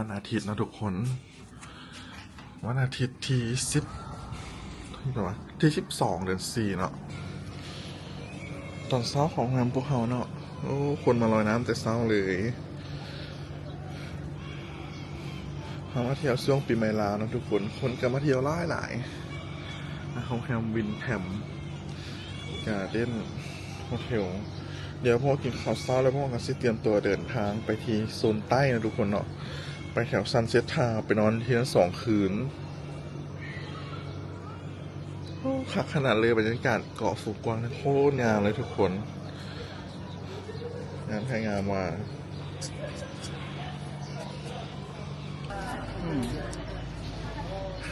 วันอาทิตย์นะทุกคนวันอาทิตย์ที่12 เดือน 4เนาะตอนเช้าของงานพวกเขาเนาะโอ้คนมาลอยน้ำแต่เช้าเลยมาเที่ยวช่วงปีใหม่ลาวนะทุกคนก็มาเที่ยวหลายโรงแรมวินแฮมการ์เด้นโฮเทลเดี๋ยวพ่อกินข้าวเช้าแล้วพ่อก็สิเตรียมตัวเดินทางไปที่โซนใต้นะทุกคนเนาะไปแถวซันเซ็ตทาวน์ไปนอนที่นั่น2 คืนคักขนาดเลยบรรยากาศเกาะฟูกวางโคตรงามเลยทุกคนงานไทยงามว่า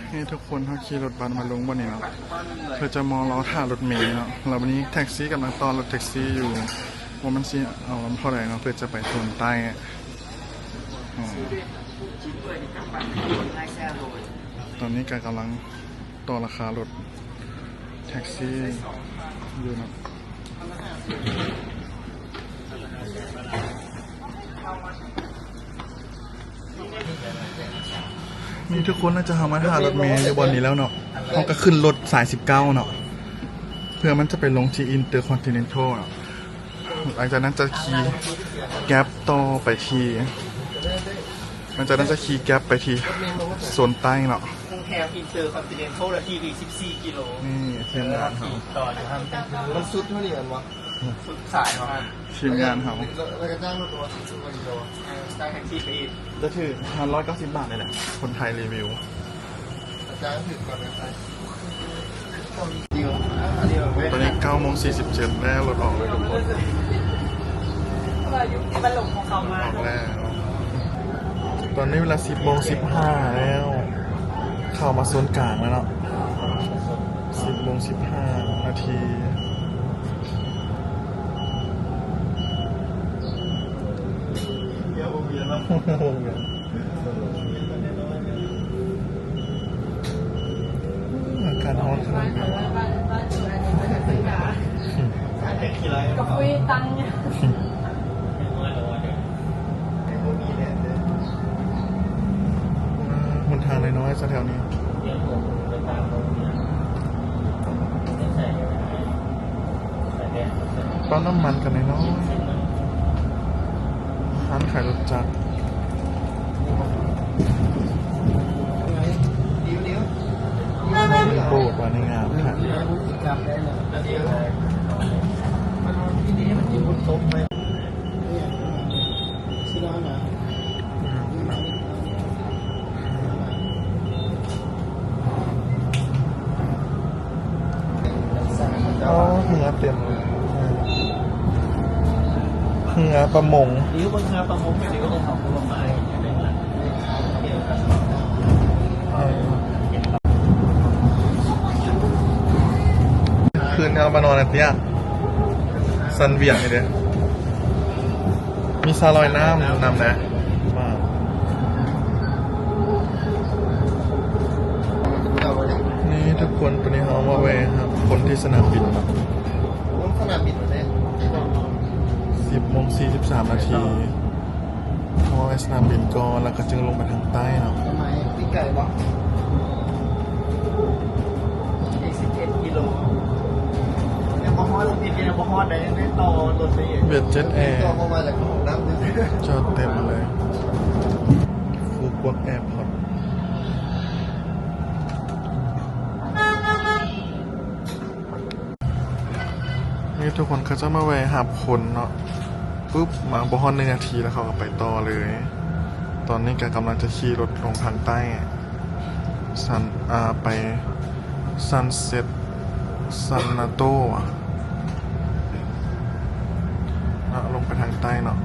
ให้ทุกคนเขาขี่รถบัสมาลงบนนี้เนาะเพื่อจะมองเราท่ารถเมล์เนาะเราวันนี้แท็กซี่กำลังต้อนรถแท็กซี่อยู่ว่ามันซีเอาลำเท่าไหร่เนาะเพื่อจะไปโซนใต้ตอนนี้กำลังต่อราคารถแท็กซี่อยู่นะนี่ทุกคนน่าจะทำมาท่ารถเมล์ในวันนี้แล้วเนาะเขาก็ขึ้นรถสาย19เนาะเพื่อมันจะไปลงที่อินเตอร์คอนติเนนทัลหลังจากนั้นจะขี่แก๊ปต่อไปที่หลังจากนั้นจะขี่แก๊ปไปที่โซนใต้เนาะกรุงเทพอินเตอร์คอนติเนนทัลละที่14 กิโลนี่ทีมงานเขาต่อจะทำมันสุดเท่านี้กันวะสุดสายเนาะทีมงานเขาแล้วก็จ้างรถตัวกิโลจ้างแท็กซี่ไปอีกจะถือ190 บาทเลยแหละคนไทยรีวิวจ้างถือก่อนนะใช่ตอนนี้9:47แล้วรถออกเลยทุกคนมันหลงของเขามาออกแล้วตอนนี้เวลา10:15แล้วเข้ามาโซนกลางแล้วเนาะ10:15 นาทีอากาศร้อนขนาดนี้กับคุยตังค์เนี่ยหนทางน้อยๆซะแถวนี้ปั๊มน้ำมันกันน้อยร้านขายรถจักรโบสถ์ว่าในงามค่ะที่นี้มันอยู่บนโต๊ะไหมชื่อร้านนะอ๋อเหือเต็มเหือประมงนี่ก็เป็นงานประมงอย่างนี้ก็ต้องทำผลไม้คืนเอามานอนอะไรเตี้ยซันเวียงนี่เด้มีซาลอยน้ำนะว้าวนี่ทุกคนตอนนี้เขามาแวะครับคนที่สนามบินครับสนามบินเลย10:43 นาทีเขาไปสนามบินก่อนแล้วก็จึงลงไปทางใต้เนาะทำไมพี่ไก่บอก11 กิโลเนี่ยพอฮอดติดเนี่ยพอฮอดได้ต่อรถไปอีกเวียดเจ็ตแอร์ต่อมาจากของน้ำจอดเต็มเลยฟูกวกแอร์พอร์ตนี่ทุกคนเขาจะมาแวะหาคนเนาะปุ๊บมาบอล1 นาทีแล้วเขาก็ไปต่อเลย ตอนนี้แกกำลังจะขี่รถลงทางใต้ไปซันเซ็ตซันนาโต้ลงไปทางใต้เนาะ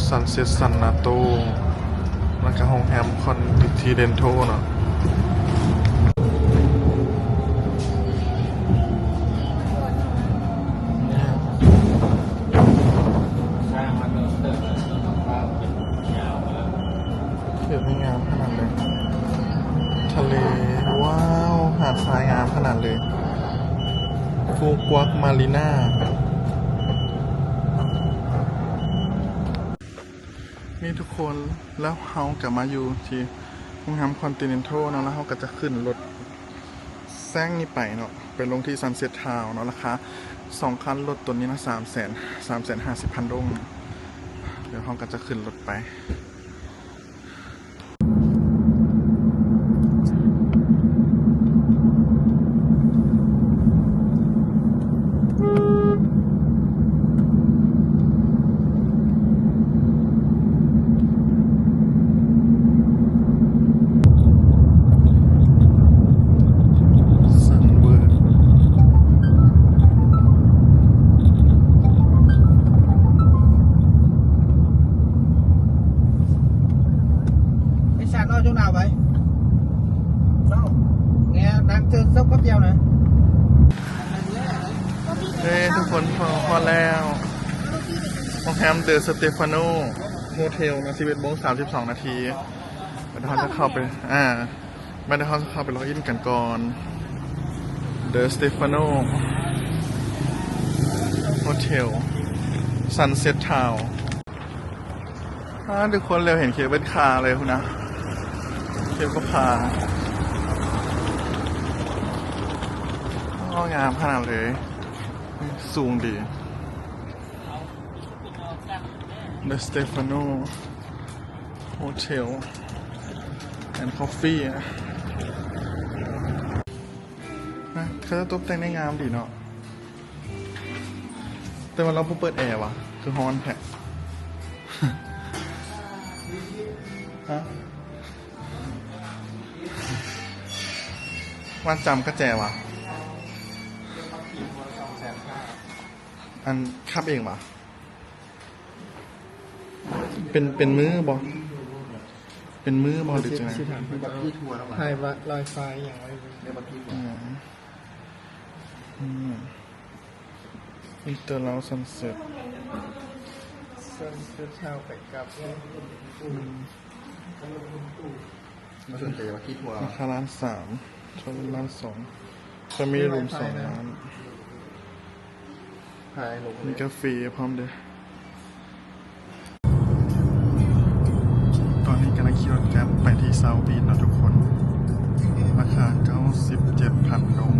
ซันเซ็ตซันนาโต้แล้วก็โรงแรมคอนติเดนทัลเนาะเขียนไม่งามขนาดเลยทะเลว้าวหาดทรายงามขนาดเลยฟูกวักมารีน่า นี่ทุกคนแล้วเฮากลับมาอยู่ที่โรงแรมคอนติเนนทัลเนาะแล้วเฮาก็จะขึ้นรถแซงนี่ไปเนาะไปลงที่ซันเซ็ตทาวน์เนาะราคา2 คันรถตัวนี้นะ350,000 ดงเดี๋ยวเฮาก็จะขึ้นรถไปซันเวิร์ด ไอ้ชาตินอกช่วงหนาวไปเนาะเนี่ยดังเจอซับแป๊บเดียวนะ เฮ้ยทุกคนพอแล้วโรงแรมเดอะสเตฟานโนโฮเทลนะ11:32 นาทีเดี๋ยวเราจะเข้าไปไม่ได้เขาจะเข้าไปล็อกอินกันก่อนเดอะสเตฟานโนโฮเทลซันเซ็ตทาวน์ทุกคนเร็วเห็นเคเบิลคาร์เลยคุณนะเคเบิลคาร์งามขนาดเลยสูงดี The Stefano Hotel and Coffee นะเขาจะตกแต่งได้งามดีเนาะแต่ว่าเราเปิดแอร์วะคือฮอนแท้ฮะวันจำก็แจวะอันขับเองปะเป็นมือบอเป็นมือบอหรือจะไง แบบที่ทัวร์แล้ว ไทยวัดลอยไฟอย่างไร ในบัตรที่ทัวร์ อินเตอร์ลาวซันเซ็ต ส่วนคือชาวไปกลับเนี่ย มาสนใจบัตรที่ทัวร์ ราคา1,300,000ชน1,200,000ก็มีรูม2 ล้าน หายลง มีกาแฟพร้อมเด้อตอนนี้กำลังขี่รถแก๊ปไปที่เซาท์บีชนะทุกคน ราคา97,000 ดง